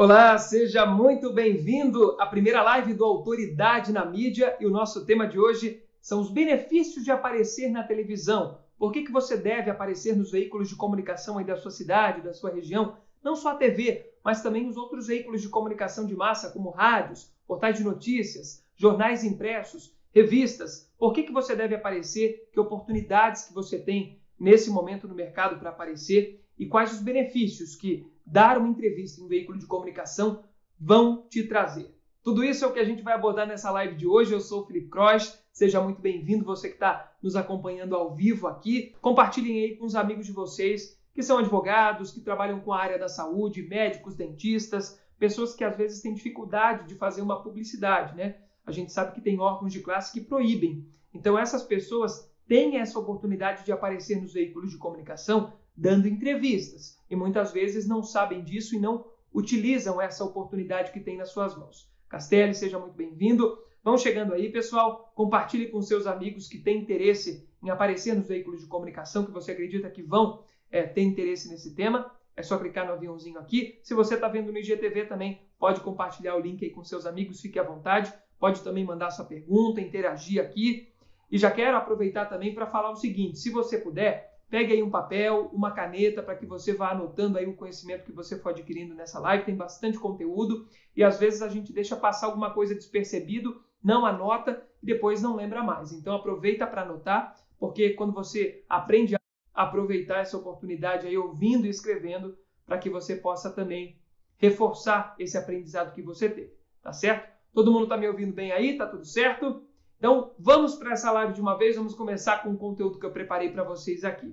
Olá, seja muito bem-vindo à primeira live do Autoridade na Mídia e o nosso tema de hoje são os benefícios de aparecer na televisão. Por que você deve aparecer nos veículos de comunicação aí da sua cidade, da sua região? Não só a TV, mas também os outros veículos de comunicação de massa, como rádios, portais de notícias, jornais impressos, revistas. Por que você deve aparecer? Que oportunidades que você tem nesse momento no mercado para aparecer? E quais os benefícios que dar uma entrevista em um veículo de comunicação vão te trazer. Tudo isso é o que a gente vai abordar nessa live de hoje. Eu sou o Felipe Croix, seja muito bem-vindo, você que está nos acompanhando ao vivo aqui. Compartilhem aí com os amigos de vocês que são advogados, que trabalham com a área da saúde, médicos, dentistas, pessoas que às vezes têm dificuldade de fazer uma publicidade, né? A gente sabe que tem órgãos de classe que proíbem. Então essas pessoas têm essa oportunidade de aparecer nos veículos de comunicação dando entrevistas, e muitas vezes não sabem disso e não utilizam essa oportunidade que tem nas suas mãos. Castelli, seja muito bem-vindo. Vão chegando aí, pessoal. Compartilhe com seus amigos que têm interesse em aparecer nos veículos de comunicação, que você acredita que vão ter interesse nesse tema. É só clicar no aviãozinho aqui. Se você está vendo no IGTV também, pode compartilhar o link aí com seus amigos, fique à vontade. Pode também mandar sua pergunta, interagir aqui. E já quero aproveitar também para falar o seguinte, se você puder, pegue aí um papel, uma caneta, para que você vá anotando aí o conhecimento que você for adquirindo nessa live. Tem bastante conteúdo e às vezes a gente deixa passar alguma coisa despercebido, não anota e depois não lembra mais. Então aproveita para anotar, porque quando você aprende a aproveitar essa oportunidade aí ouvindo e escrevendo, para que você possa também reforçar esse aprendizado que você teve, tá certo? Todo mundo está me ouvindo bem aí? Tá tudo certo? Então, vamos para essa live de uma vez, vamos começar com o conteúdo que eu preparei para vocês aqui.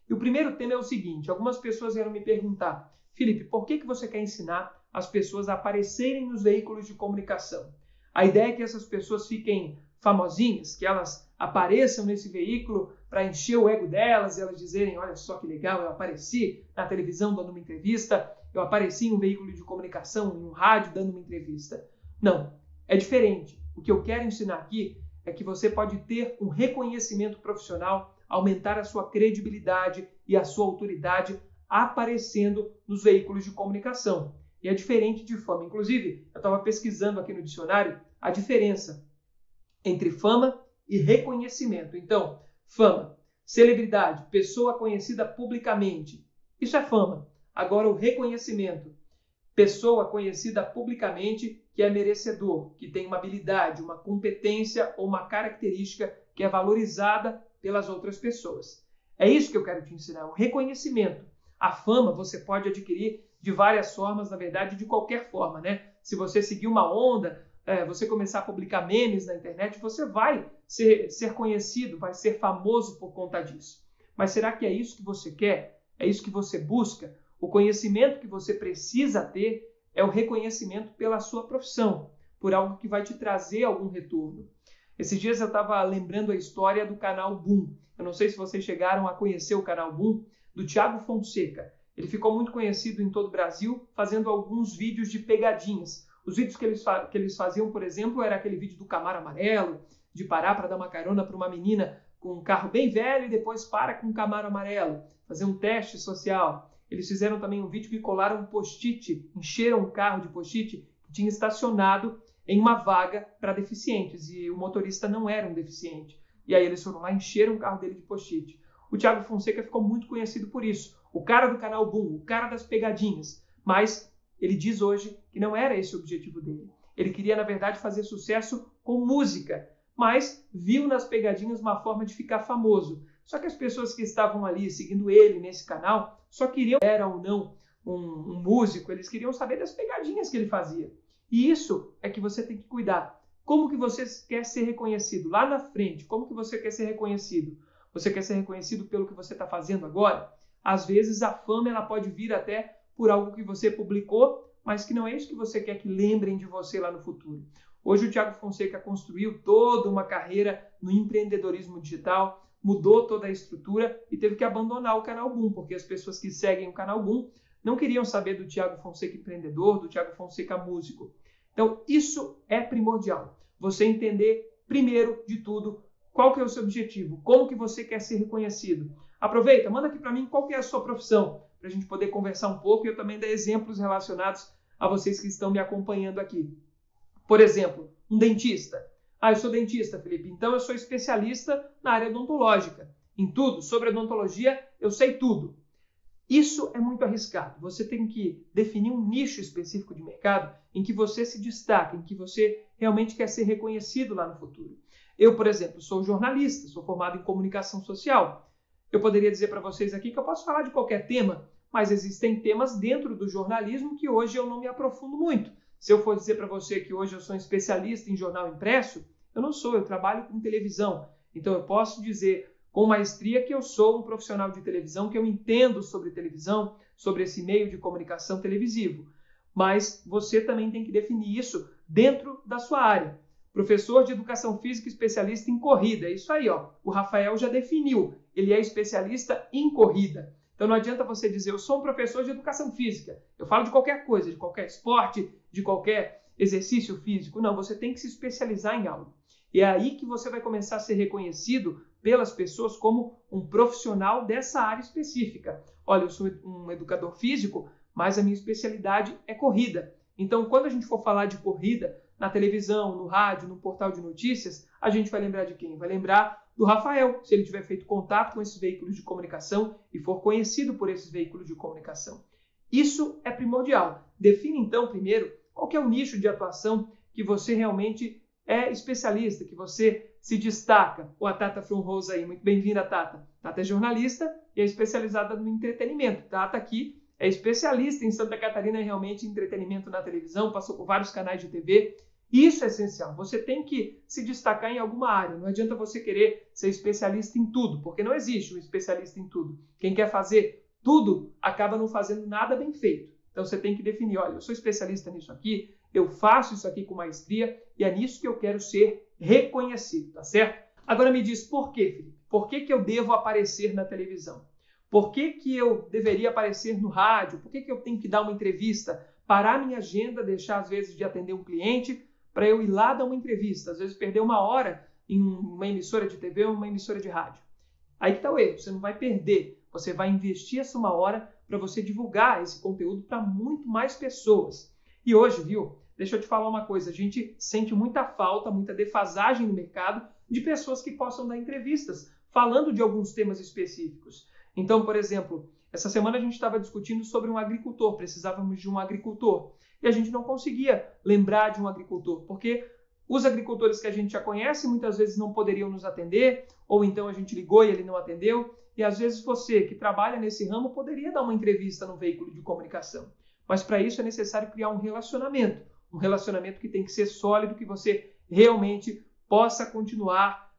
E o primeiro tema é o seguinte, algumas pessoas vieram me perguntar, Felipe, por que você quer ensinar as pessoas a aparecerem nos veículos de comunicação? A ideia é que essas pessoas fiquem famosinhas, que elas apareçam nesse veículo para encher o ego delas e elas dizerem, olha só que legal, eu apareci na televisão dando uma entrevista, eu apareci em um veículo de comunicação, em um rádio dando uma entrevista. Não, é diferente. O que eu quero ensinar aqui é que você pode ter um reconhecimento profissional, aumentar a sua credibilidade e a sua autoridade aparecendo nos veículos de comunicação. E é diferente de fama. Inclusive, eu estava pesquisando aqui no dicionário a diferença entre fama e reconhecimento. Então, fama, celebridade, pessoa conhecida publicamente. Isso é fama. Agora, o reconhecimento, pessoa conhecida publicamente que é merecedor, que tem uma habilidade, uma competência ou uma característica que é valorizada pelas outras pessoas. É isso que eu quero te ensinar, o reconhecimento. A fama você pode adquirir de várias formas, na verdade, de qualquer forma, né? Se você seguir uma onda, você começar a publicar memes na internet, você vai ser conhecido, vai ser famoso por conta disso. Mas será que é isso que você quer? É isso que você busca? O conhecimento que você precisa ter é o reconhecimento pela sua profissão, por algo que vai te trazer algum retorno. Esses dias eu estava lembrando a história do canal Boom. Eu não sei se vocês chegaram a conhecer o canal Boom, do Thiago Fonseca. Ele ficou muito conhecido em todo o Brasil, fazendo alguns vídeos de pegadinhas. Os vídeos que eles faziam, por exemplo, era aquele vídeo do Camaro Amarelo, de parar para dar uma carona para uma menina com um carro bem velho e depois para com um Camaro Amarelo, fazer um teste social. Eles fizeram também um vídeo que colaram um post-it, encheram um carro de post-it que tinha estacionado em uma vaga para deficientes e o motorista não era um deficiente. E aí eles foram lá e encheram o carro dele de post-it. O Thiago Fonseca ficou muito conhecido por isso. O cara do canal Boom, o cara das pegadinhas. Mas ele diz hoje que não era esse o objetivo dele. Ele queria, na verdade, fazer sucesso com música, mas viu nas pegadinhas uma forma de ficar famoso. Só que as pessoas que estavam ali seguindo ele nesse canal só queriam, era ou não um músico, eles queriam saber das pegadinhas que ele fazia. E isso é que você tem que cuidar. Como que você quer ser reconhecido? Lá na frente, como que você quer ser reconhecido? Você quer ser reconhecido pelo que você está fazendo agora? Às vezes a fama ela pode vir até por algo que você publicou, mas que não é isso que você quer que lembrem de você lá no futuro. Hoje o Thiago Fonseca construiu toda uma carreira no empreendedorismo digital, mudou toda a estrutura e teve que abandonar o canal Boom, porque as pessoas que seguem o canal Boom não queriam saber do Thiago Fonseca empreendedor, do Thiago Fonseca músico. Então, isso é primordial. Você entender, primeiro de tudo, qual que é o seu objetivo, como que você quer ser reconhecido. Aproveita, manda aqui para mim qual que é a sua profissão, para a gente poder conversar um pouco e eu também dar exemplos relacionados a vocês que estão me acompanhando aqui. Por exemplo, um dentista. Eu sou dentista, Felipe, então eu sou especialista na área odontológica. Em tudo, sobre odontologia, eu sei tudo. Isso é muito arriscado. Você tem que definir um nicho específico de mercado em que você se destaca, em que você realmente quer ser reconhecido lá no futuro. Eu, por exemplo, sou jornalista, sou formado em comunicação social. Eu poderia dizer para vocês aqui que eu posso falar de qualquer tema, mas existem temas dentro do jornalismo que hoje eu não me aprofundo muito. Se eu for dizer para você que hoje eu sou um especialista em jornal impresso, eu não sou, eu trabalho com televisão. Então eu posso dizer com maestria que eu sou um profissional de televisão, que eu entendo sobre televisão, sobre esse meio de comunicação televisivo. Mas você também tem que definir isso dentro da sua área. Professor de educação física especialista em corrida. É isso aí, ó. O Rafael já definiu. Ele é especialista em corrida. Então não adianta você dizer, eu sou um professor de educação física. Eu falo de qualquer coisa, de qualquer esporte, de qualquer exercício físico. Não, você tem que se especializar em algo. E é aí que você vai começar a ser reconhecido pelas pessoas como um profissional dessa área específica. Olha, eu sou um educador físico, mas a minha especialidade é corrida. Então, quando a gente for falar de corrida, na televisão, no rádio, no portal de notícias, a gente vai lembrar de quem? Vai lembrar do Rafael, se ele tiver feito contato com esses veículos de comunicação e for conhecido por esses veículos de comunicação. Isso é primordial. Define, então, primeiro, qual que é o nicho de atuação que você realmente é especialista, que você se destaca. A Tata From Rose aí, muito bem-vinda, Tata. Tata é jornalista e é especializada no entretenimento. Tata aqui é especialista em Santa Catarina realmente em entretenimento na televisão, passou por vários canais de TV. Isso é essencial. Você tem que se destacar em alguma área. Não adianta você querer ser especialista em tudo, porque não existe um especialista em tudo. Quem quer fazer tudo acaba não fazendo nada bem feito. Então você tem que definir, olha, eu sou especialista nisso aqui, eu faço isso aqui com maestria e é nisso que eu quero ser reconhecido, tá certo? Agora me diz por quê, Felipe? Por que eu devo aparecer na televisão? Por que eu deveria aparecer no rádio? Por que eu tenho que dar uma entrevista? Parar minha agenda, deixar às vezes de atender um cliente para eu ir lá dar uma entrevista. Às vezes perder uma hora em uma emissora de TV ou uma emissora de rádio. Aí que está o erro, você não vai perder. Você vai investir essa uma hora para você divulgar esse conteúdo para muito mais pessoas. E hoje, viu? Deixa eu te falar uma coisa, a gente sente muita falta, muita defasagem no mercado de pessoas que possam dar entrevistas falando de alguns temas específicos. Então, por exemplo, essa semana a gente estava discutindo sobre um agricultor, precisávamos de um agricultor. E a gente não conseguia lembrar de um agricultor, porque os agricultores que a gente já conhece muitas vezes não poderiam nos atender, ou então a gente ligou e ele não atendeu. E às vezes você que trabalha nesse ramo poderia dar uma entrevista no veículo de comunicação. Mas para isso é necessário criar um relacionamento que tem que ser sólido, que você realmente possa continuar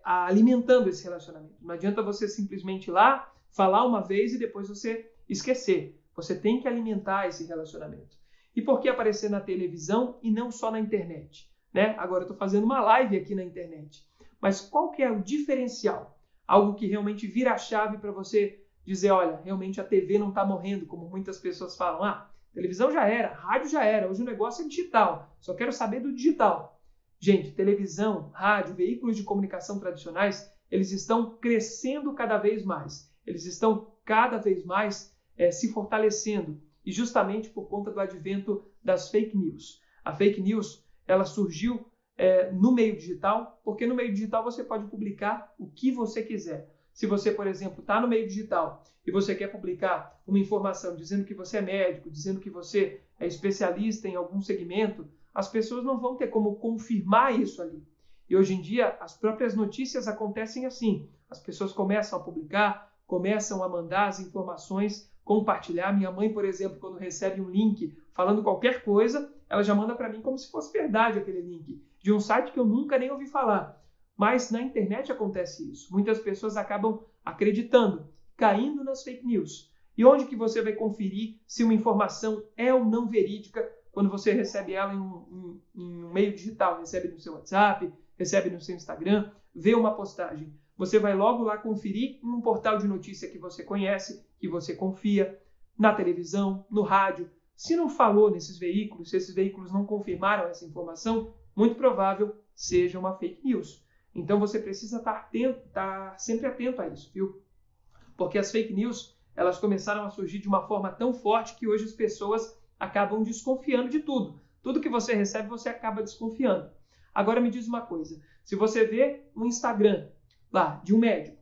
alimentando esse relacionamento. Não adianta você simplesmente ir lá, falar uma vez e depois você esquecer. Você tem que alimentar esse relacionamento. E por que aparecer na televisão e não só na internet? Né? Agora eu estou fazendo uma live aqui na internet. Mas qual que é o diferencial? Algo que realmente vira a chave para você dizer, olha, realmente a TV não está morrendo, como muitas pessoas falam. Televisão já era, rádio já era, hoje o negócio é digital, só quero saber do digital. Gente, televisão, rádio, veículos de comunicação tradicionais, eles estão crescendo cada vez mais. Eles estão cada vez mais se fortalecendo. E justamente por conta do advento das fake news. A fake news, ela surgiu no meio digital, porque no meio digital você pode publicar o que você quiser. Se você, por exemplo, está no meio digital e você quer publicar uma informação dizendo que você é médico, dizendo que você é especialista em algum segmento, as pessoas não vão ter como confirmar isso ali. E hoje em dia, as próprias notícias acontecem assim. As pessoas começam a publicar, começam a mandar as informações, compartilhar. Minha mãe, por exemplo, quando recebe um link falando qualquer coisa, ela já manda para mim como se fosse verdade aquele link, de um site que eu nunca nem ouvi falar. Mas na internet acontece isso. Muitas pessoas acabam acreditando, caindo nas fake news. E onde que você vai conferir se uma informação é ou não verídica quando você recebe ela em um meio digital? Recebe no seu WhatsApp, recebe no seu Instagram, vê uma postagem. Você vai logo lá conferir em um portal de notícia que você conhece, que você confia, na televisão, no rádio. Se não falou nesses veículos, se esses veículos não confirmaram essa informação, muito provável seja uma fake news. Então você precisa estar sempre atento a isso, viu? Porque as fake news, elas começaram a surgir de uma forma tão forte que hoje as pessoas acabam desconfiando de tudo. Tudo que você recebe, você acaba desconfiando. Agora me diz uma coisa, se você vê um Instagram lá de um médico,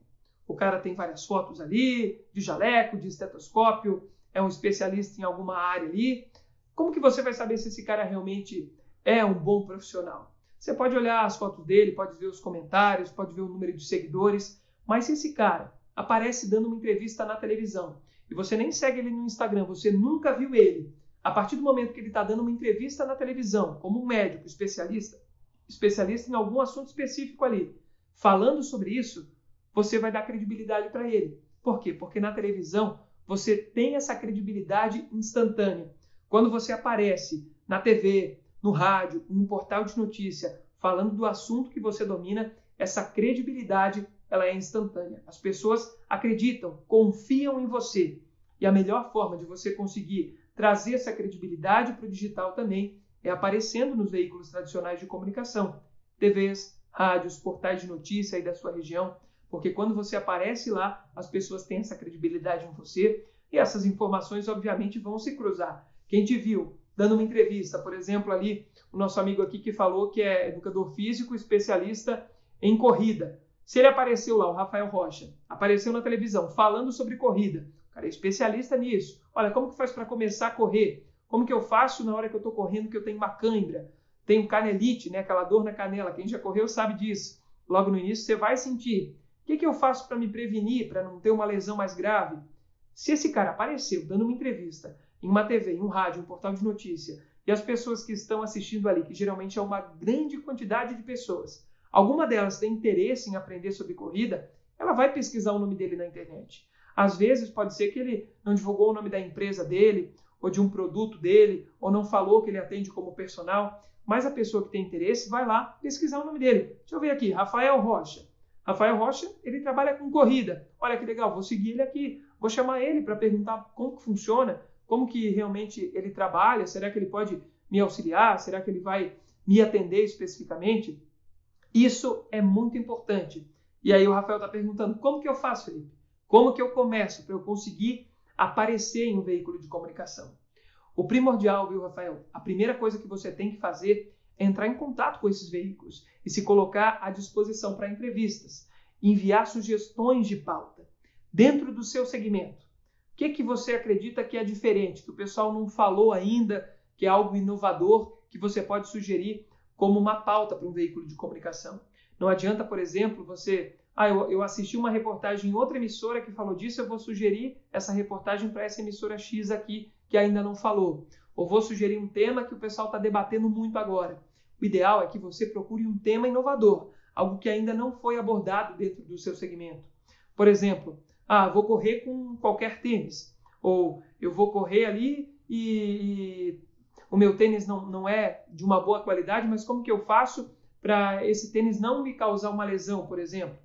o cara tem várias fotos ali, de jaleco, de estetoscópio, é um especialista em alguma área ali, como que você vai saber se esse cara realmente é um bom profissional? Você pode olhar as fotos dele, pode ver os comentários, pode ver o número de seguidores, mas se esse cara aparece dando uma entrevista na televisão e você nem segue ele no Instagram, você nunca viu ele, a partir do momento que ele está dando uma entrevista na televisão, como um médico especialista em algum assunto específico ali, falando sobre isso, você vai dar credibilidade para ele. Por quê? Porque na televisão você tem essa credibilidade instantânea. Quando você aparece na TV, no rádio, em um portal de notícia, falando do assunto que você domina, essa credibilidade ela é instantânea. As pessoas acreditam, confiam em você. E a melhor forma de você conseguir trazer essa credibilidade para o digital também é aparecendo nos veículos tradicionais de comunicação, TVs, rádios, portais de notícia aí da sua região, porque quando você aparece lá, as pessoas têm essa credibilidade em você e essas informações, obviamente, vão se cruzar. Quem te viu dando uma entrevista, por exemplo, ali, o nosso amigo aqui que falou que é educador físico, especialista em corrida. Se ele apareceu lá, o Rafael Rocha, apareceu na televisão falando sobre corrida, o cara é especialista nisso. Olha, como que faz para começar a correr? Como que eu faço na hora que eu estou correndo que eu tenho uma cãibra? Tenho canelite, né? Aquela dor na canela. Quem já correu sabe disso. Logo no início você vai sentir. O que eu faço para me prevenir, para não ter uma lesão mais grave? Se esse cara apareceu dando uma entrevista em uma TV, em um rádio, em um portal de notícia, e as pessoas que estão assistindo ali, que geralmente é uma grande quantidade de pessoas, alguma delas tem interesse em aprender sobre corrida, ela vai pesquisar o nome dele na internet. Às vezes pode ser que ele não divulgou o nome da empresa dele, ou de um produto dele, ou não falou que ele atende como personal, mas a pessoa que tem interesse vai lá pesquisar o nome dele. Deixa eu ver aqui, Rafael Rocha. Rafael Rocha, ele trabalha com corrida. Olha que legal, vou seguir ele aqui, vou chamar ele para perguntar como que funciona, como que realmente ele trabalha, será que ele pode me auxiliar, será que ele vai me atender especificamente? Isso é muito importante. E aí o Rafael está perguntando, como que eu faço, Felipe? Como que eu começo para eu conseguir aparecer em um veículo de comunicação? O primordial, viu, Rafael? A primeira coisa que você tem que fazer é entrar em contato com esses veículos e se colocar à disposição para entrevistas, enviar sugestões de pauta dentro do seu segmento. O que você acredita que é diferente, que o pessoal não falou ainda, que é algo inovador, que você pode sugerir como uma pauta para um veículo de comunicação? Não adianta, por exemplo, você... eu assisti uma reportagem em outra emissora que falou disso, eu vou sugerir essa reportagem para essa emissora X aqui, que ainda não falou. Ou vou sugerir um tema que o pessoal está debatendo muito agora. O ideal é que você procure um tema inovador, algo que ainda não foi abordado dentro do seu segmento. Por exemplo, vou correr com qualquer tênis. Ou eu vou correr ali e o meu tênis não é de uma boa qualidade, mas como que eu faço para esse tênis não me causar uma lesão, por exemplo?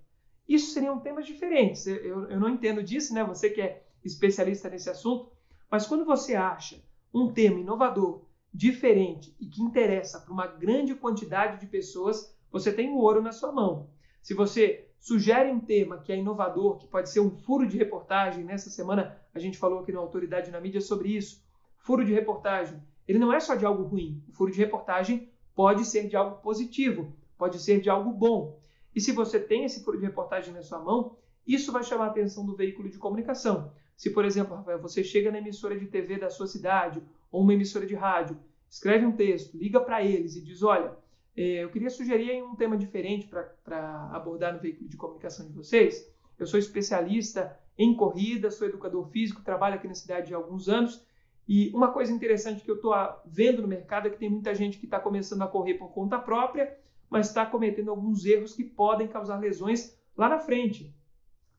Isso seriam temas diferentes. Eu não entendo disso, né? Você que é especialista nesse assunto, mas quando você acha um tema inovador, diferente e que interessa para uma grande quantidade de pessoas, você tem o ouro na sua mão. Se você sugere um tema que é inovador, que pode ser um furo de reportagem, nessa semana a gente falou aqui no Autoridade na Mídia sobre isso, furo de reportagem, ele não é só de algo ruim. O furo de reportagem pode ser de algo positivo, pode ser de algo bom. E se você tem esse furo de reportagem na sua mão, isso vai chamar a atenção do veículo de comunicação. Se, por exemplo, Rafael, você chega na emissora de TV da sua cidade ou uma emissora de rádio, escreve um texto, liga para eles e diz, olha, eu queria sugerir um tema diferente para abordar no veículo de comunicação de vocês. Eu sou especialista em corrida, sou educador físico, trabalho aqui na cidade há alguns anos. E uma coisa interessante que eu estou vendo no mercado é que tem muita gente que está começando a correr por conta própria, mas está cometendo alguns erros que podem causar lesões lá na frente.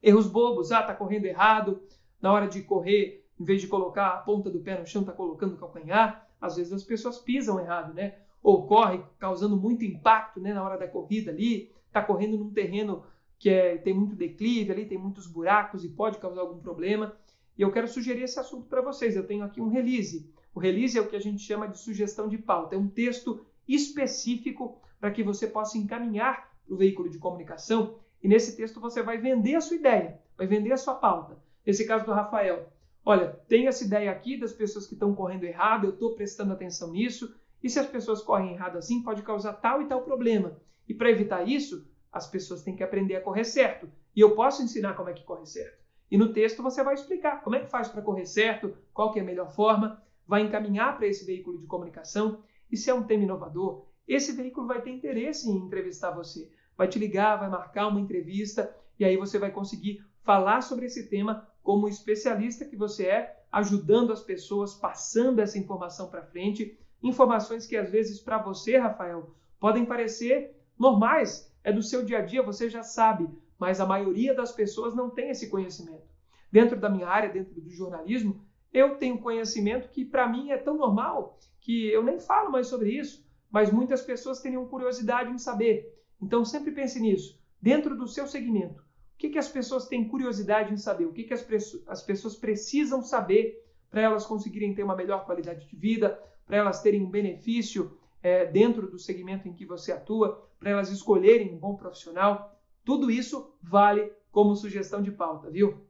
Erros bobos, está correndo errado, na hora de correr, em vez de colocar a ponta do pé no chão, está colocando o calcanhar. Às vezes as pessoas pisam errado, né? Ou corre causando muito impacto, né, na hora da corrida ali, está correndo num terreno que tem muito declive ali, tem muitos buracos e pode causar algum problema. E eu quero sugerir esse assunto para vocês. Eu tenho aqui um release. O release é o que a gente chama de sugestão de pauta. É um texto específico para que você possa encaminhar para o veículo de comunicação. E nesse texto você vai vender a sua ideia, vai vender a sua pauta. nesse caso do Rafael, olha, tem essa ideia aqui das pessoas que estão correndo errado, eu estou prestando atenção nisso, e se as pessoas correm errado assim, pode causar tal e tal problema. E para evitar isso, as pessoas têm que aprender a correr certo. E eu posso ensinar como é que corre certo. E no texto você vai explicar como é que faz para correr certo, qual que é a melhor forma, vai encaminhar para esse veículo de comunicação. E se é um tema inovador, esse veículo vai ter interesse em entrevistar você. Vai te ligar, vai marcar uma entrevista, e aí você vai conseguir falar sobre esse tema como especialista que você é, ajudando as pessoas, passando essa informação para frente. Informações que às vezes para você, Rafael, podem parecer normais, é do seu dia a dia, você já sabe, mas a maioria das pessoas não tem esse conhecimento. Dentro da minha área, dentro do jornalismo, eu tenho conhecimento que para mim é tão normal que eu nem falo mais sobre isso, mas muitas pessoas teriam curiosidade em saber. Então sempre pense nisso. Dentro do seu segmento, o que as pessoas têm curiosidade em saber? O que as pessoas precisam saber para elas conseguirem ter uma melhor qualidade de vida, para elas terem um benefício dentro do segmento em que você atua, para elas escolherem um bom profissional. Tudo isso vale como sugestão de pauta, viu?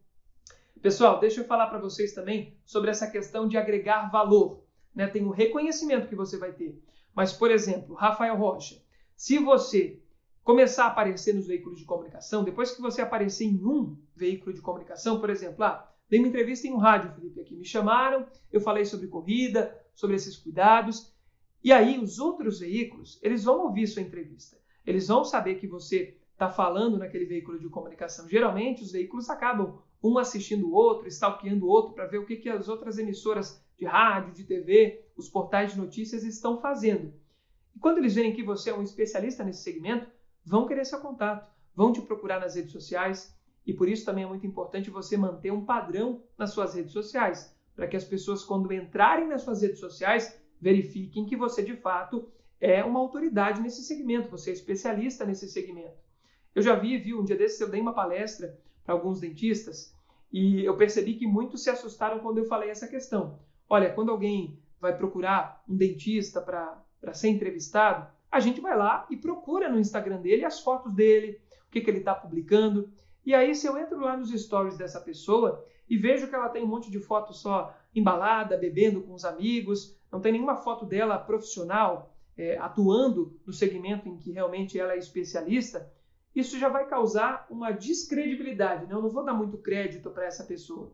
Pessoal, deixa eu falar para vocês também sobre essa questão de agregar valor. Né? Tem um reconhecimento que você vai ter. Mas, por exemplo, Rafael Rocha, se você começar a aparecer nos veículos de comunicação, depois que você aparecer em um veículo de comunicação, por exemplo, dei uma entrevista em um rádio, Felipe, aqui me chamaram, eu falei sobre corrida, sobre esses cuidados, e aí os outros veículos, eles vão ouvir sua entrevista, eles vão saber que você está falando naquele veículo de comunicação. Geralmente os veículos acabam um assistindo o outro, stalkeando o outro, para ver o que as outras emissoras de rádio, de TV, os portais de notícias estão fazendo. E quando eles verem que você é um especialista nesse segmento, vão querer seu contato, vão te procurar nas redes sociais, e por isso também é muito importante você manter um padrão nas suas redes sociais, para que as pessoas, quando entrarem nas suas redes sociais, verifiquem que você, de fato, é uma autoridade nesse segmento, você é especialista nesse segmento. Eu já vi, um dia desses eu dei uma palestra para alguns dentistas, e eu percebi que muitos se assustaram quando eu falei essa questão. Olha, quando alguém vai procurar um dentista para ser entrevistado, a gente vai lá e procura no Instagram dele as fotos dele, o que ele está publicando. E aí, se eu entro lá nos stories dessa pessoa e vejo que ela tem um monte de foto só embalada, bebendo com os amigos, não tem nenhuma foto dela profissional, atuando no segmento em que realmente ela é especialista, isso já vai causar uma descredibilidade, né? Eu não vou dar muito crédito para essa pessoa.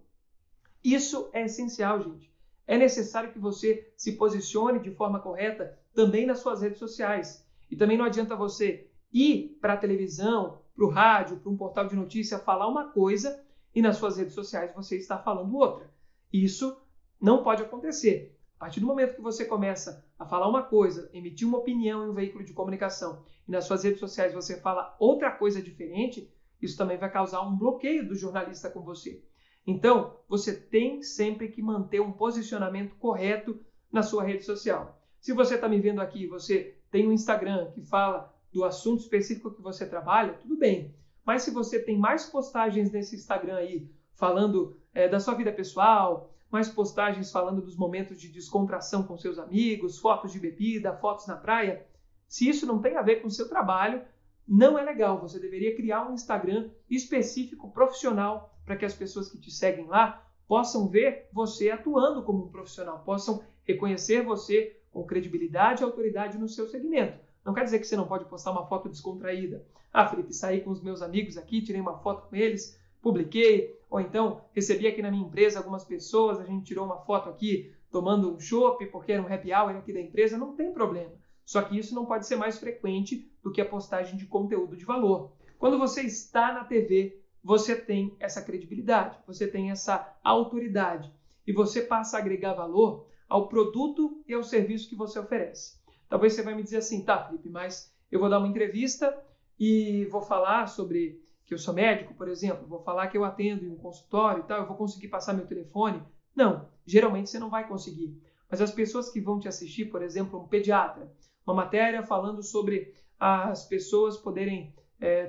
Isso é essencial, gente. É necessário que você se posicione de forma correta também nas suas redes sociais. E também não adianta você ir para a televisão, para o rádio, para um portal de notícia, falar uma coisa e nas suas redes sociais você está falando outra. Isso não pode acontecer. A partir do momento que você começa a falar uma coisa, emitir uma opinião em um veículo de comunicação e nas suas redes sociais você fala outra coisa diferente, isso também vai causar um bloqueio do jornalista com você. Então, você tem sempre que manter um posicionamento correto na sua rede social. Se você está me vendo aqui e você tem um Instagram que fala do assunto específico que você trabalha, tudo bem. Mas se você tem mais postagens nesse Instagram aí, falando da sua vida pessoal, mais postagens falando dos momentos de descontração com seus amigos, fotos de bebida, fotos na praia, se isso não tem a ver com o seu trabalho, não é legal. Você deveria criar um Instagram específico, profissional, para que as pessoas que te seguem lá possam ver você atuando como um profissional, possam reconhecer você com credibilidade e autoridade no seu segmento. Não quer dizer que você não pode postar uma foto descontraída. Felipe, saí com os meus amigos aqui, tirei uma foto com eles, publiquei, ou então recebi aqui na minha empresa algumas pessoas, a gente tirou uma foto aqui tomando um chopp porque era um happy hour aqui da empresa, não tem problema. Só que isso não pode ser mais frequente do que a postagem de conteúdo de valor. Quando você está na TV, você tem essa credibilidade, você tem essa autoridade e você passa a agregar valor ao produto e ao serviço que você oferece. Talvez você vai me dizer assim, tá, Felipe, mas eu vou dar uma entrevista e vou falar sobre que eu sou médico, por exemplo, vou falar que eu atendo em um consultório e tal, eu vou conseguir passar meu telefone? Não, geralmente você não vai conseguir. Mas as pessoas que vão te assistir, por exemplo, um pediatra, uma matéria falando sobre as pessoas poderem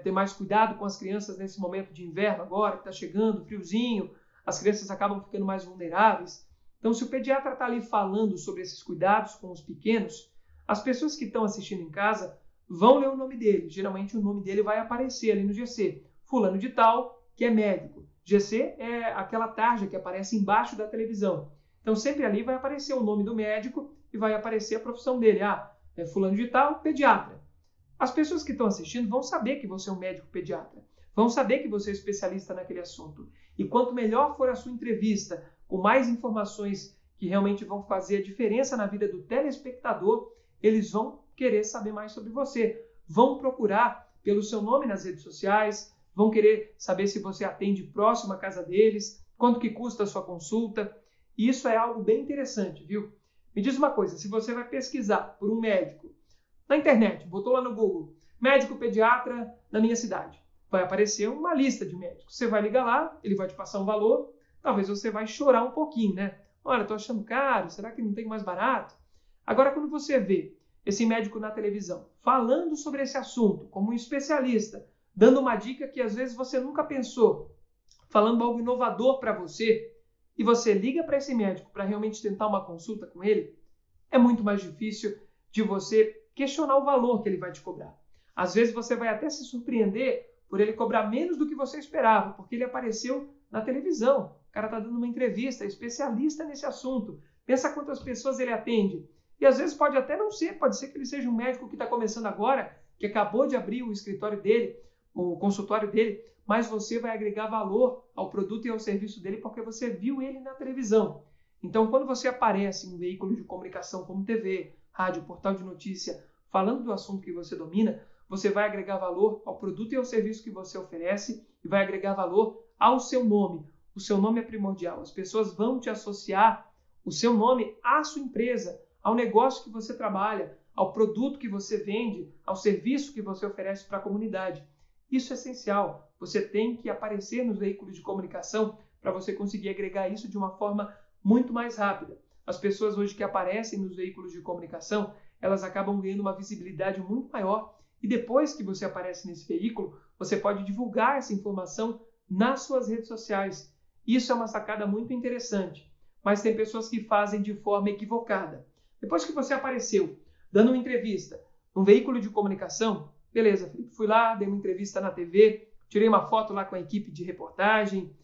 ter mais cuidado com as crianças nesse momento de inverno agora, que está chegando, friozinho, as crianças acabam ficando mais vulneráveis. Então, se o pediatra está ali falando sobre esses cuidados com os pequenos, as pessoas que estão assistindo em casa vão ler o nome dele. Geralmente o nome dele vai aparecer ali no GC. Fulano de tal, que é médico. GC é aquela tarja que aparece embaixo da televisão. Então, sempre ali vai aparecer o nome do médico e vai aparecer a profissão dele. É fulano de tal, pediatra. As pessoas que estão assistindo vão saber que você é um médico pediatra. Vão saber que você é especialista naquele assunto. E quanto melhor for a sua entrevista, com mais informações que realmente vão fazer a diferença na vida do telespectador, eles vão querer saber mais sobre você. Vão procurar pelo seu nome nas redes sociais, vão querer saber se você atende próximo à casa deles, quanto que custa a sua consulta. E isso é algo bem interessante, viu? Me diz uma coisa, se você vai pesquisar por um médico na internet, botou lá no Google, médico pediatra na minha cidade, vai aparecer uma lista de médicos. Você vai ligar lá, ele vai te passar um valor, talvez você vai chorar um pouquinho, né? Olha, estou achando caro, será que não tem mais barato? Agora, quando você vê esse médico na televisão falando sobre esse assunto, como um especialista, dando uma dica que às vezes você nunca pensou, falando algo inovador para você, e você liga para esse médico para realmente tentar uma consulta com ele, é muito mais difícil de você questionar o valor que ele vai te cobrar. Às vezes você vai até se surpreender por ele cobrar menos do que você esperava, porque ele apareceu na televisão. O cara está dando uma entrevista, é especialista nesse assunto. Pensa quantas pessoas ele atende. E às vezes pode até não ser, pode ser que ele seja um médico que está começando agora, que acabou de abrir o escritório dele, o consultório dele, mas você vai agregar valor ao produto e ao serviço dele porque você viu ele na televisão. Então, quando você aparece em um veículo de comunicação como TV, rádio, portal de notícia, falando do assunto que você domina, você vai agregar valor ao produto e ao serviço que você oferece e vai agregar valor ao seu nome. O seu nome é primordial. As pessoas vão te associar o seu nome à sua empresa, ao negócio que você trabalha, ao produto que você vende, ao serviço que você oferece para a comunidade. Isso é essencial. Você tem que aparecer nos veículos de comunicação para você conseguir agregar isso de uma forma muito mais rápida. As pessoas hoje que aparecem nos veículos de comunicação, elas acabam ganhando uma visibilidade muito maior e depois que você aparece nesse veículo, você pode divulgar essa informação nas suas redes sociais. Isso é uma sacada muito interessante, mas tem pessoas que fazem de forma equivocada. Depois que você apareceu dando uma entrevista num veículo de comunicação, beleza, Felipe, fui lá, dei uma entrevista na TV, tirei uma foto lá com a equipe de reportagem,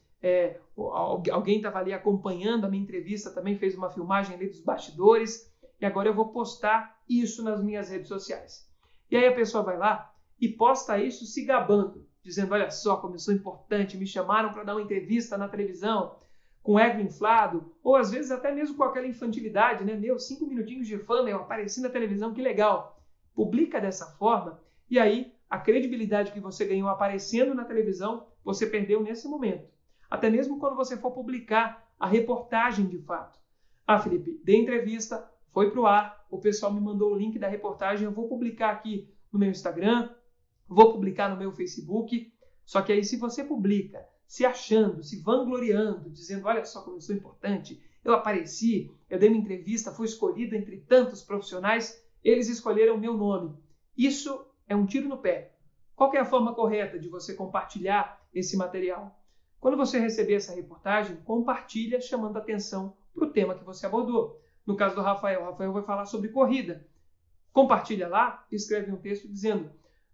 alguém estava ali acompanhando a minha entrevista, também fez uma filmagem ali dos bastidores, e agora eu vou postar isso nas minhas redes sociais. E aí a pessoa vai lá e posta isso se gabando, dizendo, olha só como eu sou importante, me chamaram para dar uma entrevista na televisão, com ego inflado, ou às vezes até mesmo com aquela infantilidade, né? 5 minutinhos de fama, eu apareci na televisão, que legal. Publica dessa forma, e aí a credibilidade que você ganhou aparecendo na televisão, você perdeu nesse momento. Até mesmo quando você for publicar a reportagem de fato. Felipe, dei entrevista, foi para o ar, o pessoal me mandou o link da reportagem, eu vou publicar aqui no meu Instagram, vou publicar no meu Facebook, só que aí se você publica se achando, se vangloriando, dizendo, olha só como eu sou importante, eu apareci, eu dei uma entrevista, fui escolhido entre tantos profissionais, eles escolheram o meu nome. Isso é um tiro no pé. Qual que é a forma correta de você compartilhar esse material? Quando você receber essa reportagem, compartilha chamando a atenção para o tema que você abordou. No caso do Rafael, o Rafael vai falar sobre corrida. Compartilha lá, escreve um texto dizendo,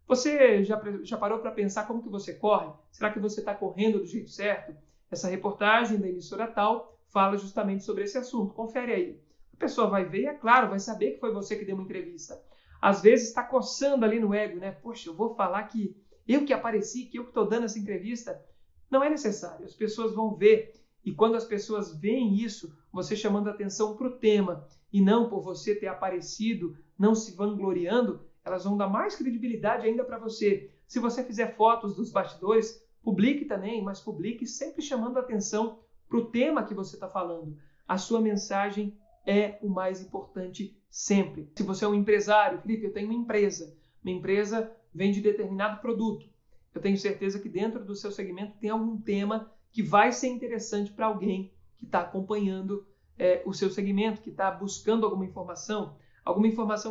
você já parou para pensar como que você corre? Será que você está correndo do jeito certo? Essa reportagem da emissora tal fala justamente sobre esse assunto. Confere aí. A pessoa vai ver e, é claro, vai saber que foi você que deu uma entrevista. Às vezes está coçando ali no ego, né? Poxa, eu vou falar que eu que apareci, que eu que estou dando essa entrevista. Não é necessário. As pessoas vão ver. E quando as pessoas veem isso, você chamando atenção para o tema e não por você ter aparecido, não se vangloriando, elas vão dar mais credibilidade ainda para você. Se você fizer fotos dos bastidores, publique também, mas publique sempre chamando atenção para o tema que você está falando. A sua mensagem é o mais importante sempre. Se você é um empresário, Felipe, eu tenho uma empresa. Minha empresa vende determinado produto. Eu tenho certeza que dentro do seu segmento tem algum tema que vai ser interessante para alguém que está acompanhando o seu segmento, que está buscando alguma informação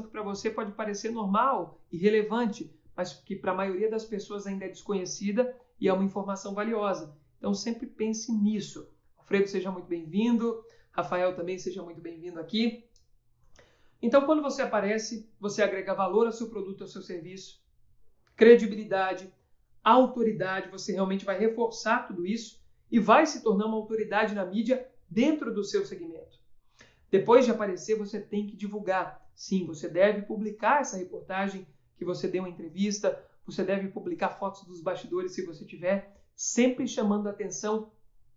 que para você pode parecer normal e relevante, mas que para a maioria das pessoas ainda é desconhecida e é uma informação valiosa. Então sempre pense nisso. Alfredo, seja muito bem-vindo. Rafael também seja muito bem-vindo aqui. Então, quando você aparece, você agrega valor ao seu produto, ao seu serviço, credibilidade, autoridade, você realmente vai reforçar tudo isso e vai se tornar uma autoridade na mídia dentro do seu segmento. Depois de aparecer, você tem que divulgar. Sim, você deve publicar essa reportagem que você deu uma entrevista, você deve publicar fotos dos bastidores se você tiver, sempre chamando a atenção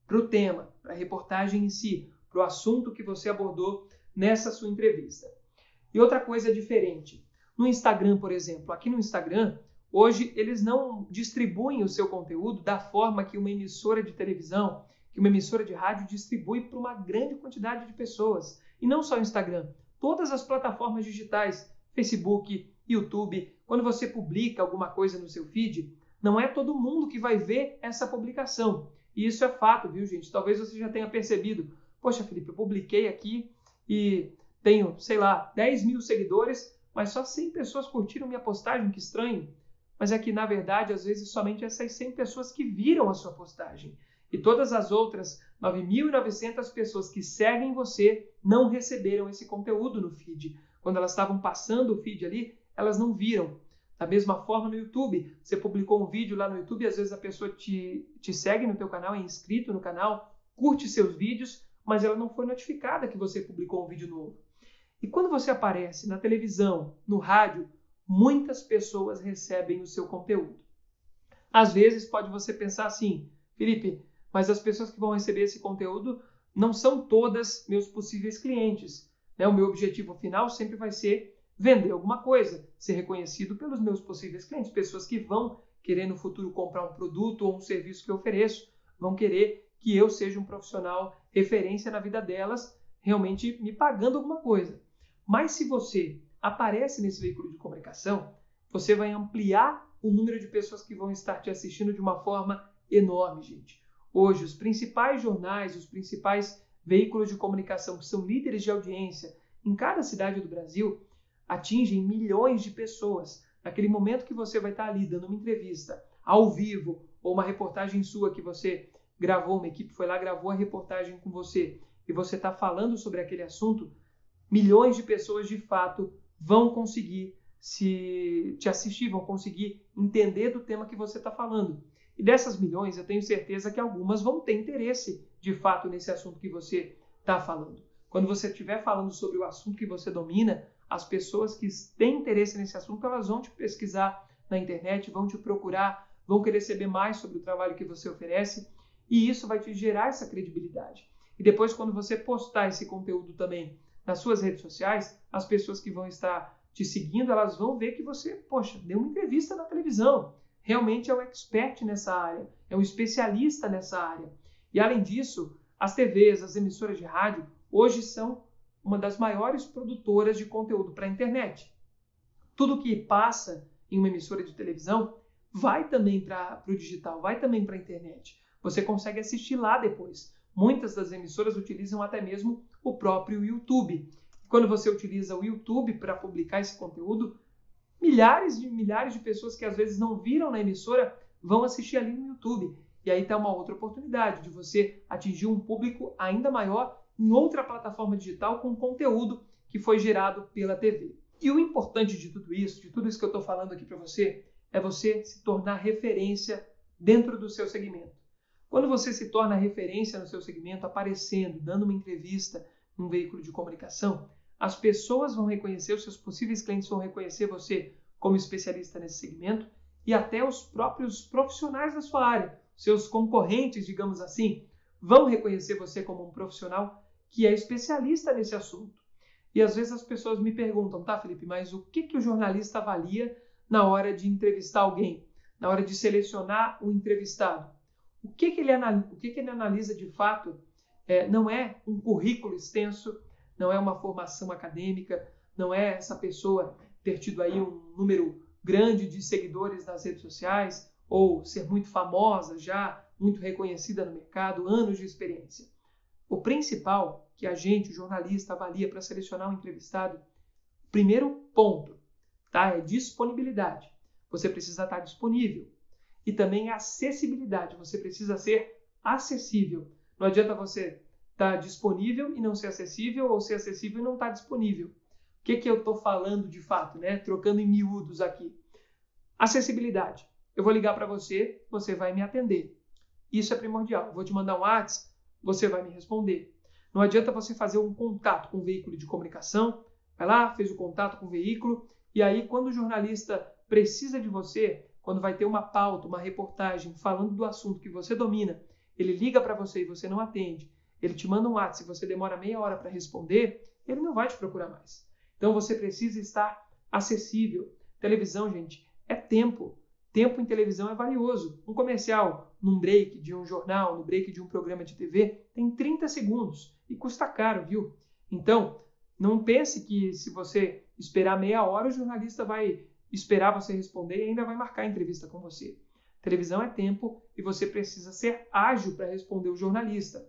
para o tema, para a reportagem em si, para o assunto que você abordou nessa sua entrevista. E outra coisa diferente, no Instagram, por exemplo, aqui no Instagram, hoje eles não distribuem o seu conteúdo da forma que uma emissora de televisão, que uma emissora de rádio distribui para uma grande quantidade de pessoas. E não só o Instagram, todas as plataformas digitais, Facebook, YouTube, quando você publica alguma coisa no seu feed, não é todo mundo que vai ver essa publicação. E isso é fato, viu, gente? Talvez você já tenha percebido. Poxa, Felipe, eu publiquei aqui e tenho, 10 mil seguidores, mas só 100 pessoas curtiram minha postagem, que estranho. Mas é que, na verdade, às vezes, somente essas 100 pessoas que viram a sua postagem. E todas as outras 9.900 pessoas que seguem você não receberam esse conteúdo no feed. Quando elas estavam passando o feed ali, elas não viram. Da mesma forma no YouTube, você publicou um vídeo lá no YouTube, às vezes a pessoa te segue no teu canal, é inscrito no canal, curte seus vídeos, mas ela não foi notificada que você publicou um vídeo novo. E quando você aparece na televisão, no rádio, muitas pessoas recebem o seu conteúdo. Às vezes pode você pensar assim, Felipe, mas as pessoas que vão receber esse conteúdo não são todas meus possíveis clientes. O meu objetivo final sempre vai ser vender alguma coisa, ser reconhecido pelos meus possíveis clientes, pessoas que vão querer no futuro comprar um produto ou um serviço que eu ofereço, vão querer que eu seja um profissional referência na vida delas, realmente me pagando alguma coisa. Mas se você aparece nesse veículo de comunicação, você vai ampliar o número de pessoas que vão estar te assistindo de uma forma enorme, gente. Hoje, os principais jornais, os principais veículos de comunicação que são líderes de audiência em cada cidade do Brasil, atingem milhões de pessoas. Naquele momento que você vai estar ali dando uma entrevista ao vivo ou uma reportagem sua que você gravou, uma equipe foi lá, gravou a reportagem com você e você está falando sobre aquele assunto, milhões de pessoas de fato vão conseguir te assistir, vão conseguir entender do tema que você está falando. E dessas milhões, eu tenho certeza que algumas vão ter interesse de fato nesse assunto que você está falando. Quando você estiver falando sobre o assunto que você domina, as pessoas que têm interesse nesse assunto, elas vão te pesquisar na internet, vão te procurar, vão querer saber mais sobre o trabalho que você oferece e isso vai te gerar essa credibilidade. E depois, quando você postar esse conteúdo também nas suas redes sociais, as pessoas que vão estar te seguindo, elas vão ver que você, deu uma entrevista na televisão. Realmente é um expert nessa área, é um especialista nessa área. E além disso, as TVs, as emissoras de rádio, hoje são uma das maiores produtoras de conteúdo para a internet. Tudo que passa em uma emissora de televisão vai também para o digital, vai também para a internet. Você consegue assistir lá depois. Muitas das emissoras utilizam até mesmo o próprio YouTube. Quando você utiliza o YouTube para publicar esse conteúdo, milhares de pessoas que às vezes não viram na emissora vão assistir ali no YouTube. E aí está uma outra oportunidade de você atingir um público ainda maior em outra plataforma digital com conteúdo que foi gerado pela TV. E o importante de tudo isso que eu estou falando aqui para você, é você se tornar referência dentro do seu segmento. Quando você se torna referência no seu segmento, aparecendo, dando uma entrevista num veículo de comunicação, as pessoas vão reconhecer, os seus possíveis clientes vão reconhecer você como especialista nesse segmento e até os próprios profissionais da sua área, seus concorrentes, digamos assim, vão reconhecer você como um profissional que é especialista nesse assunto. E às vezes as pessoas me perguntam, tá, Felipe, mas o que o jornalista avalia na hora de entrevistar alguém, na hora de selecionar um entrevistado? O que ele analisa de fato não é um currículo extenso, não é uma formação acadêmica, não é essa pessoa ter tido aí um número grande de seguidores nas redes sociais ou ser muito famosa já, muito reconhecida no mercado, anos de experiência. O principal que a gente, o jornalista, avalia para selecionar um entrevistado, primeiro ponto, tá? É disponibilidade. Você precisa estar disponível. E também acessibilidade. Você precisa ser acessível. Não adianta você estar disponível e não ser acessível, ou ser acessível e não estar disponível. O que eu estou falando de fato, né? Trocando em miúdos aqui. Acessibilidade. Eu vou ligar para você, você vai me atender. Isso é primordial. Eu vou te mandar um WhatsApp, você vai me responder. Não adianta você fazer um contato com o veículo de comunicação, vai lá, fez o contato com o veículo, e aí quando o jornalista precisa de você, quando vai ter uma pauta, uma reportagem falando do assunto que você domina, ele liga para você e você não atende, ele te manda um WhatsApp e você demora meia hora para responder, ele não vai te procurar mais. Então você precisa estar acessível. Televisão, gente, é tempo. Tempo em televisão é valioso. Um comercial, num break de um jornal, no break de um programa de TV, tem 30 segundos e custa caro, viu? Então, não pense que se você esperar meia hora, o jornalista vai esperar você responder e ainda vai marcar a entrevista com você. Televisão é tempo e você precisa ser ágil para responder o jornalista.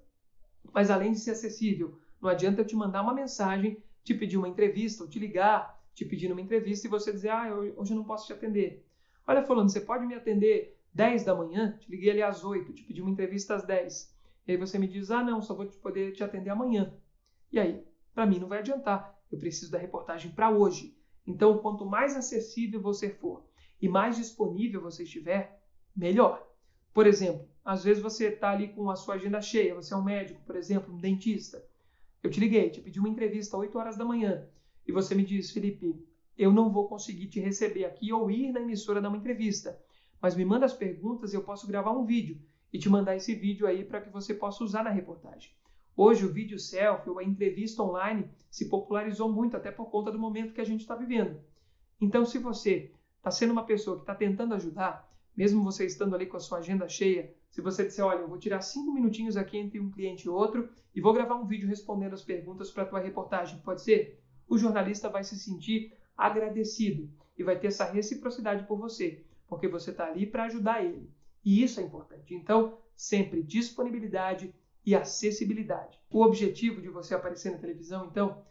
Mas além de ser acessível, não adianta eu te mandar uma mensagem, te pedir uma entrevista, ou te ligar, te pedir uma entrevista e você dizer, hoje eu não posso te atender. Olha, fulano, você pode me atender 10 da manhã? Te liguei ali às 8, te pedi uma entrevista às 10. E aí você me diz, não, só vou poder te atender amanhã. E aí, para mim não vai adiantar. Eu preciso da reportagem para hoje. Então, quanto mais acessível você for e mais disponível você estiver, melhor. Por exemplo, às vezes você está ali com a sua agenda cheia, você é um médico, por exemplo, um dentista. Eu te liguei, te pedi uma entrevista às 8 horas da manhã e você me diz, Felipe, eu não vou conseguir te receber aqui ou ir na emissora dar uma entrevista, mas me manda as perguntas e eu posso gravar um vídeo e te mandar esse vídeo aí para que você possa usar na reportagem. Hoje o vídeo selfie ou a entrevista online se popularizou muito, até por conta do momento que a gente está vivendo. Então, se você está sendo uma pessoa que está tentando ajudar, mesmo você estando ali com a sua agenda cheia, se você disser, olha, eu vou tirar 5 minutinhos aqui entre um cliente e outro e vou gravar um vídeo respondendo as perguntas para a tua reportagem, pode ser? O jornalista vai se sentir agradecido e vai ter essa reciprocidade por você, porque você está ali para ajudar ele. E isso é importante. Então, sempre disponibilidade e acessibilidade. O objetivo de você aparecer na televisão, então,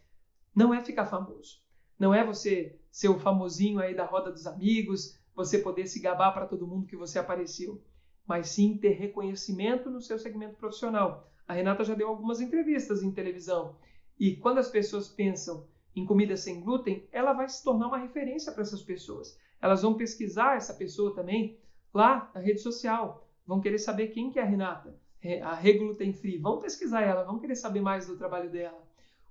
não é ficar famoso. Não é você ser o famosinho aí da roda dos amigos, você poder se gabar para todo mundo que você apareceu, mas sim ter reconhecimento no seu segmento profissional. A Renata já deu algumas entrevistas em televisão e quando as pessoas pensam em comida sem glúten, ela vai se tornar uma referência para essas pessoas. Elas vão pesquisar essa pessoa também lá na rede social, vão querer saber quem que é a Renata, a Regluten Free, vão pesquisar ela, vão querer saber mais do trabalho dela.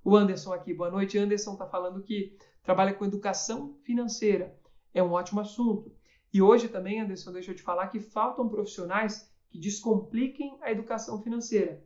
O Anderson aqui, boa noite. Anderson está falando que trabalha com educação financeira. É um ótimo assunto. E hoje também, Anderson, deixa eu te falar que faltam profissionais que descompliquem a educação financeira.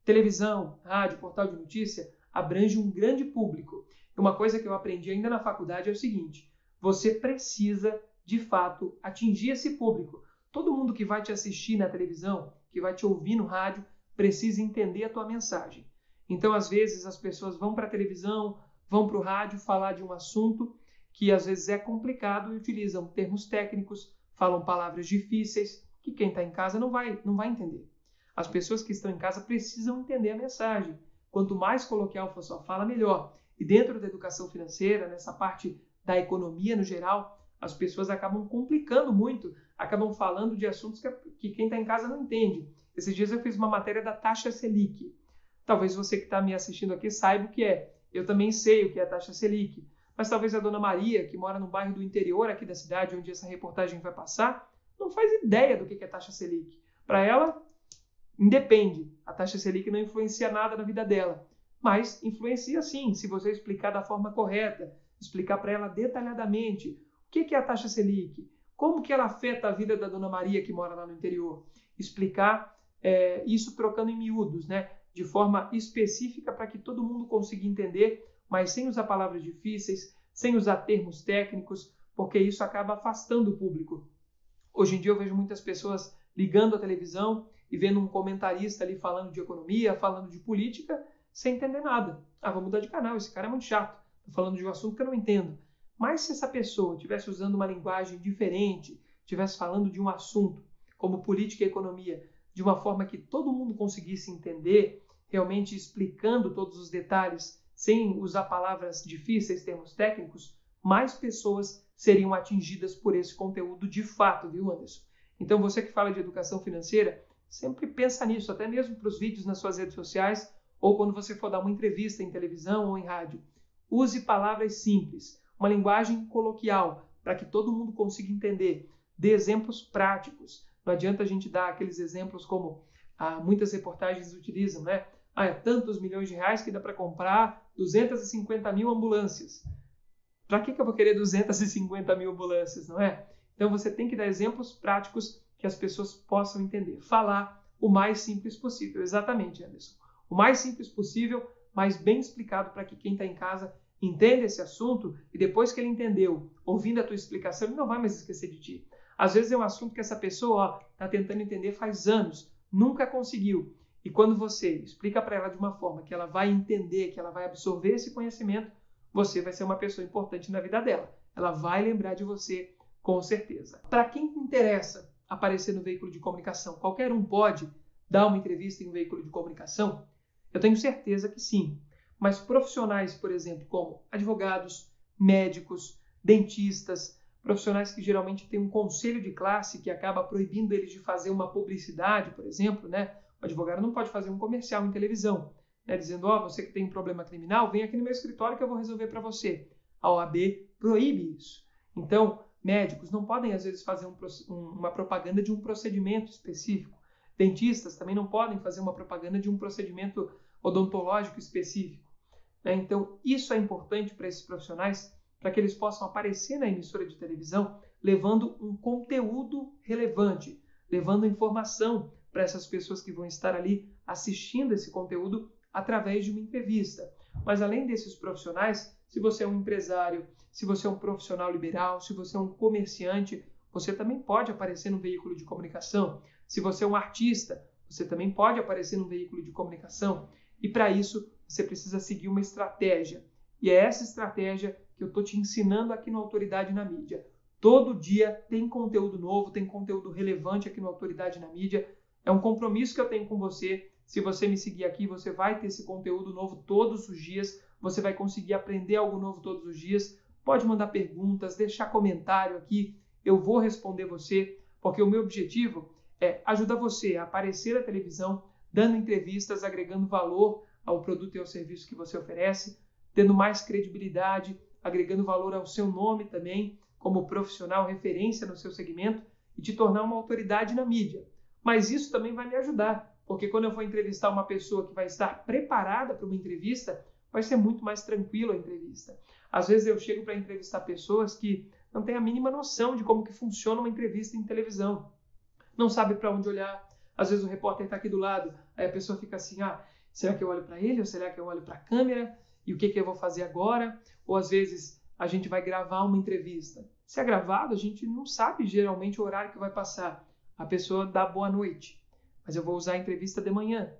Televisão, rádio, portal de notícia abrange um grande público. E uma coisa que eu aprendi ainda na faculdade é o seguinte, você precisa, de fato, atingir esse público. Todo mundo que vai te assistir na televisão, que vai te ouvir no rádio, precisa entender a tua mensagem. Então, às vezes, as pessoas vão para a televisão, vão para o rádio falar de um assunto que às vezes é complicado e utilizam termos técnicos, falam palavras difíceis, que quem está em casa não vai entender. As pessoas que estão em casa precisam entender a mensagem. Quanto mais coloquial for sua fala, melhor. E dentro da educação financeira, nessa parte da economia no geral, as pessoas acabam complicando muito, acabam falando de assuntos que quem está em casa não entende. Esses dias eu fiz uma matéria da taxa Selic. Talvez você que está me assistindo aqui saiba o que é. Eu também sei o que é a taxa Selic. Mas talvez a dona Maria, que mora no bairro do interior aqui da cidade, onde essa reportagem vai passar, não faz ideia do que é a taxa Selic. Para ela, independe. A taxa Selic não influencia nada na vida dela. Mas influencia sim, se você explicar da forma correta, explicar para ela detalhadamente o que é a taxa Selic, como que ela afeta a vida da dona Maria que mora lá no interior. Explicar isso trocando em miúdos, né? De forma específica para que todo mundo consiga entender, mas sem usar palavras difíceis, sem usar termos técnicos, porque isso acaba afastando o público. Hoje em dia eu vejo muitas pessoas ligando a televisão e vendo um comentarista ali falando de economia, falando de política, sem entender nada. Vou mudar de canal, esse cara é muito chato, está falando de um assunto que eu não entendo. Mas se essa pessoa estivesse usando uma linguagem diferente, estivesse falando de um assunto como política e economia, de uma forma que todo mundo conseguisse entender, realmente explicando todos os detalhes, sem usar palavras difíceis, termos técnicos, mais pessoas seriam atingidas por esse conteúdo de fato, viu, Anderson? Então, você que fala de educação financeira, sempre pensa nisso, até mesmo para os vídeos nas suas redes sociais, ou quando você for dar uma entrevista em televisão ou em rádio. Use palavras simples, uma linguagem coloquial, para que todo mundo consiga entender. Dê exemplos práticos. Não adianta a gente dar aqueles exemplos como Muitas reportagens utilizam, né? É tantos milhões de reais que dá para comprar 250 mil ambulâncias. Para que eu vou querer 250 mil ambulâncias, não é? Então você tem que dar exemplos práticos que as pessoas possam entender. Falar o mais simples possível. Exatamente, Anderson. O mais simples possível, mas bem explicado para que quem está em casa entenda esse assunto e depois que ele entendeu, ouvindo a tua explicação, ele não vai mais esquecer de ti. Às vezes é um assunto que essa pessoa está tentando entender faz anos, nunca conseguiu. E quando você explica para ela de uma forma que ela vai entender, que ela vai absorver esse conhecimento, você vai ser uma pessoa importante na vida dela. Ela vai lembrar de você com certeza. Para quem interessa aparecer no veículo de comunicação, qualquer um pode dar uma entrevista em um veículo de comunicação? Eu tenho certeza que sim. Mas profissionais, por exemplo, como advogados, médicos, dentistas, profissionais que geralmente têm um conselho de classe que acaba proibindo eles de fazer uma publicidade, por exemplo, né? O advogado não pode fazer um comercial em televisão, né? Dizendo, você que tem um problema criminal, vem aqui no meu escritório que eu vou resolver para você. A OAB proíbe isso. Então, médicos não podem, às vezes, fazer uma propaganda de um procedimento específico. Dentistas também não podem fazer uma propaganda de um procedimento odontológico específico. Então, isso é importante para esses profissionais, para que eles possam aparecer na emissora de televisão levando um conteúdo relevante, levando informação para essas pessoas que vão estar ali assistindo esse conteúdo através de uma entrevista. Mas além desses profissionais, se você é um empresário, se você é um profissional liberal, se você é um comerciante, você também pode aparecer no veículo de comunicação. Se você é um artista, você também pode aparecer no veículo de comunicação. E para isso, você precisa seguir uma estratégia. E é essa estratégia que eu estou te ensinando aqui no Autoridade na Mídia. Todo dia tem conteúdo novo, tem conteúdo relevante aqui no Autoridade na Mídia. É um compromisso que eu tenho com você. Se você me seguir aqui, você vai ter esse conteúdo novo todos os dias. Você vai conseguir aprender algo novo todos os dias. Pode mandar perguntas, deixar comentário aqui. Eu vou responder você, porque o meu objetivo é ajudar você a aparecer na televisão, dando entrevistas, agregando valor ao produto e ao serviço que você oferece, tendo mais credibilidade, agregando valor ao seu nome também, como profissional referência no seu segmento e te tornar uma autoridade na mídia. Mas isso também vai me ajudar, porque quando eu for entrevistar uma pessoa que vai estar preparada para uma entrevista, vai ser muito mais tranquilo a entrevista. Às vezes eu chego para entrevistar pessoas que não têm a mínima noção de como que funciona uma entrevista em televisão. Não sabe para onde olhar. Às vezes o repórter está aqui do lado, aí a pessoa fica assim, será que eu olho para ele ou será que eu olho para a câmera? E o que eu vou fazer agora? Ou às vezes a gente vai gravar uma entrevista. Se é gravado, a gente não sabe geralmente o horário que vai passar. A pessoa dá boa noite, mas eu vou usar a entrevista de manhã.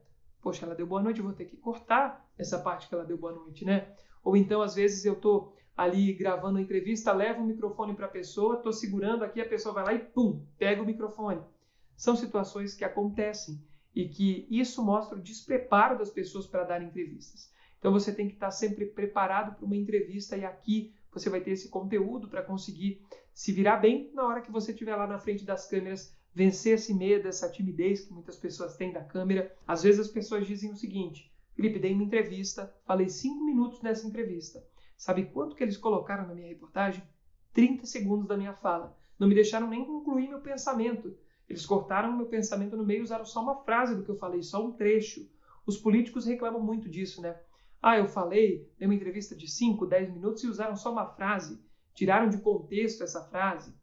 Poxa, ela deu boa noite, eu vou ter que cortar essa parte que ela deu boa noite, né? Ou então, às vezes, eu estou ali gravando a entrevista, levo o microfone para a pessoa, estou segurando aqui, a pessoa vai lá e pum, pega o microfone. São situações que acontecem e que isso mostra o despreparo das pessoas para dar entrevistas. Então você tem que estar sempre preparado para uma entrevista e aqui você vai ter esse conteúdo para conseguir se virar bem na hora que você estiver lá na frente das câmeras, vencer esse medo, essa timidez que muitas pessoas têm da câmera. Às vezes as pessoas dizem o seguinte, Felipe, dei uma entrevista, falei 5 minutos nessa entrevista. Sabe quanto que eles colocaram na minha reportagem? 30 segundos da minha fala. Não me deixaram nem concluir meu pensamento. Eles cortaram o meu pensamento no meio e usaram só uma frase do que eu falei, só um trecho. Os políticos reclamam muito disso, né? Eu falei, dei uma entrevista de 5, 10 minutos e usaram só uma frase. Tiraram de contexto essa frase.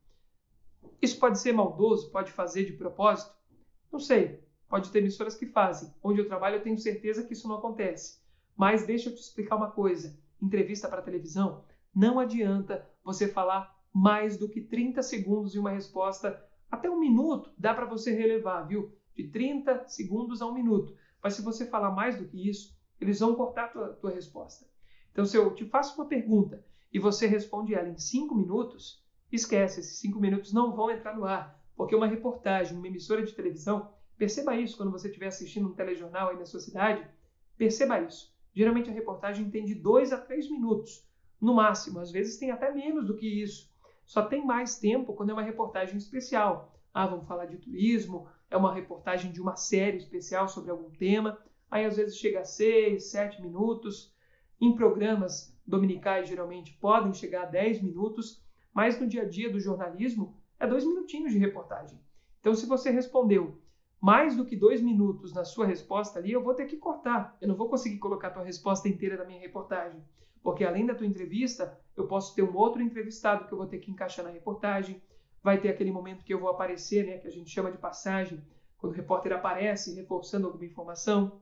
Isso pode ser maldoso? Pode fazer de propósito? Não sei. Pode ter emissoras que fazem. Onde eu trabalho eu tenho certeza que isso não acontece. Mas deixa eu te explicar uma coisa. Entrevista para televisão, não adianta você falar mais do que 30 segundos e uma resposta. Até 1 minuto dá para você relevar, viu? De 30 segundos a 1 minuto. Mas se você falar mais do que isso, eles vão cortar a tua resposta. Então, se eu te faço uma pergunta e você responde ela em 5 minutos, esquece, esses 5 minutos não vão entrar no ar. Porque uma reportagem, uma emissora de televisão, perceba isso quando você estiver assistindo um telejornal aí na sua cidade, perceba isso. Geralmente a reportagem tem de 2 a 3 minutos, no máximo. Às vezes tem até menos do que isso. Só tem mais tempo quando é uma reportagem especial. Vamos falar de turismo, é uma reportagem de uma série especial sobre algum tema. Aí às vezes chega a 6, 7 minutos. Em programas dominicais geralmente podem chegar a 10 minutos, mas no dia a dia do jornalismo é 2 minutinhos de reportagem. Então se você respondeu mais do que 2 minutos na sua resposta ali, eu vou ter que cortar. Eu não vou conseguir colocar a tua resposta inteira na minha reportagem. Porque além da tua entrevista, eu posso ter um outro entrevistado que eu vou ter que encaixar na reportagem. Vai ter aquele momento que eu vou aparecer, né, que a gente chama de passagem, quando o repórter aparece reforçando alguma informação.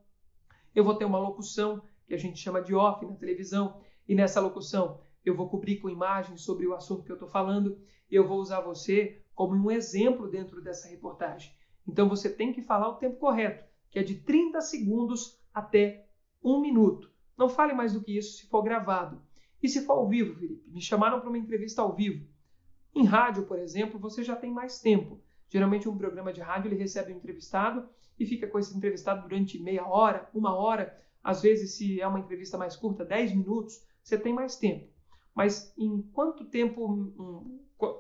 Eu vou ter uma locução, que a gente chama de off na televisão, e nessa locução eu vou cobrir com imagens sobre o assunto que eu estou falando, e eu vou usar você como um exemplo dentro dessa reportagem. Então você tem que falar o tempo correto, que é de 30 segundos até 1 minuto. Não fale mais do que isso se for gravado. E se for ao vivo, Felipe? Me chamaram para uma entrevista ao vivo. Em rádio, por exemplo, você já tem mais tempo. Geralmente um programa de rádio ele recebe um entrevistado e fica com esse entrevistado durante meia hora, 1 hora. Às vezes, se é uma entrevista mais curta, 10 minutos, você tem mais tempo. Mas em quanto tempo,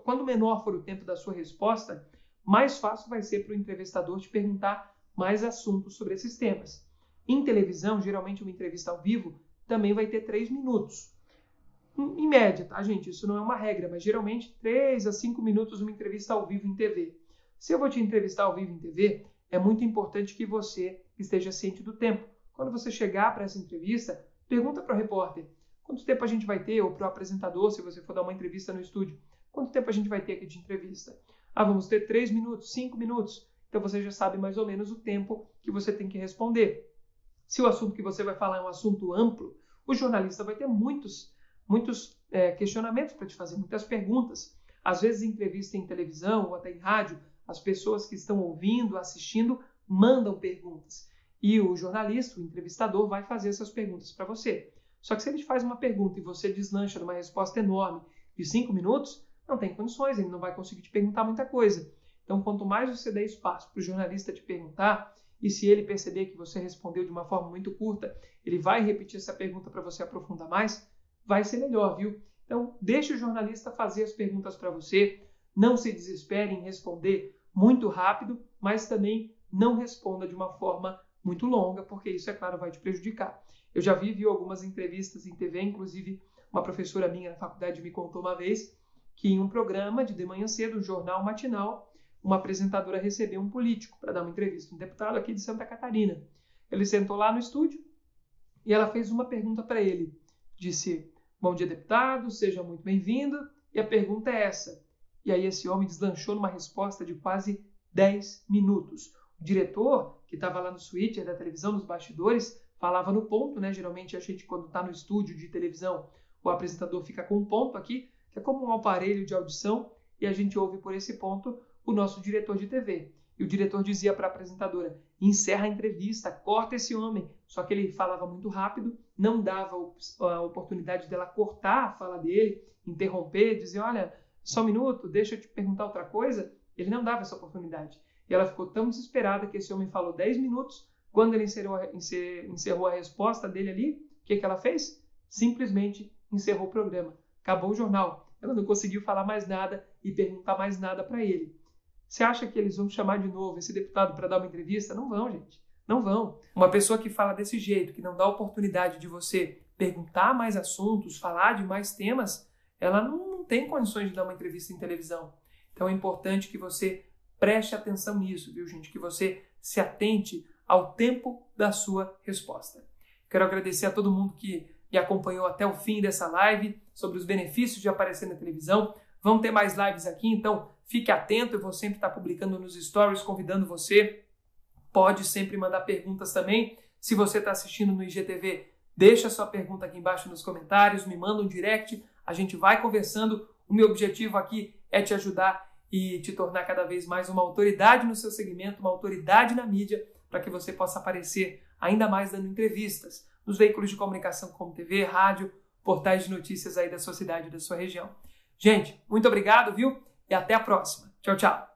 quando menor for o tempo da sua resposta, mais fácil vai ser para o entrevistador te perguntar mais assuntos sobre esses temas. Em televisão, geralmente uma entrevista ao vivo também vai ter 3 minutos. Em média, tá, gente? Isso não é uma regra, mas geralmente 3 a 5 minutos uma entrevista ao vivo em TV. Se eu vou te entrevistar ao vivo em TV, é muito importante que você esteja ciente do tempo. Quando você chegar para essa entrevista, pergunta para o repórter quanto tempo a gente vai ter, ou para o apresentador, se você for dar uma entrevista no estúdio, quanto tempo a gente vai ter aqui de entrevista? Vamos ter 3 minutos, 5 minutos. Então você já sabe mais ou menos o tempo que você tem que responder. Se o assunto que você vai falar é um assunto amplo, o jornalista vai ter muitos questionamentos para te fazer, muitas perguntas. Às vezes, em entrevista em televisão ou até em rádio, as pessoas que estão ouvindo, assistindo, mandam perguntas. E o jornalista, o entrevistador, vai fazer essas perguntas para você. Só que se ele te faz uma pergunta e você deslancha numa resposta enorme de 5 minutos, não tem condições, ele não vai conseguir te perguntar muita coisa. Então, quanto mais você der espaço para o jornalista te perguntar, e se ele perceber que você respondeu de uma forma muito curta, ele vai repetir essa pergunta para você aprofundar mais, vai ser melhor, viu? Então, deixe o jornalista fazer as perguntas para você, não se desespere em responder muito rápido, mas também não responda de uma forma muito longa, porque isso, é claro, vai te prejudicar. Eu já vi algumas entrevistas em TV, inclusive uma professora minha na faculdade me contou uma vez que em um programa de manhã cedo, um jornal matinal, uma apresentadora recebeu um político para dar uma entrevista, um deputado aqui de Santa Catarina. Ele sentou lá no estúdio e ela fez uma pergunta para ele. Disse: "Bom dia, deputado, seja muito bem-vindo." E a pergunta é essa. E aí esse homem deslanchou numa resposta de quase 10 minutos. O diretor, que estava lá no switcher da televisão, nos bastidores, falava no ponto, né? Geralmente a gente, quando está no estúdio de televisão, o apresentador fica com um ponto aqui, que é como um aparelho de audição, e a gente ouve por esse ponto o nosso diretor de TV. E o diretor dizia para a apresentadora: "Encerra a entrevista, corta esse homem." Só que ele falava muito rápido, não dava a oportunidade dela cortar a fala dele, interromper, dizer: "Olha, só um minuto, deixa eu te perguntar outra coisa." Ele não dava essa oportunidade. E ela ficou tão desesperada que esse homem falou 10 minutos. Quando ele encerrou a resposta dele ali, o que ela fez? Simplesmente encerrou o programa. Acabou o jornal. Ela não conseguiu falar mais nada e perguntar mais nada para ele. Você acha que eles vão chamar de novo esse deputado para dar uma entrevista? Não vão, gente. Não vão. Uma pessoa que fala desse jeito, que não dá oportunidade de você perguntar mais assuntos, falar de mais temas, ela não tem condições de dar uma entrevista em televisão. Então é importante que você preste atenção nisso, viu, gente? Que você se atente ao tempo da sua resposta. Quero agradecer a todo mundo que me acompanhou até o fim dessa live sobre os benefícios de aparecer na televisão. Vão ter mais lives aqui, então fique atento. Eu vou sempre estar publicando nos stories, convidando você. Pode sempre mandar perguntas também. Se você está assistindo no IGTV, deixa sua pergunta aqui embaixo nos comentários, me manda um direct, a gente vai conversando. O meu objetivo aqui é te ajudar e te tornar cada vez mais uma autoridade no seu segmento, uma autoridade na mídia, para que você possa aparecer ainda mais dando entrevistas nos veículos de comunicação como TV, rádio, portais de notícias aí da sua cidade e da sua região. Gente, muito obrigado, viu? E até a próxima. Tchau, tchau.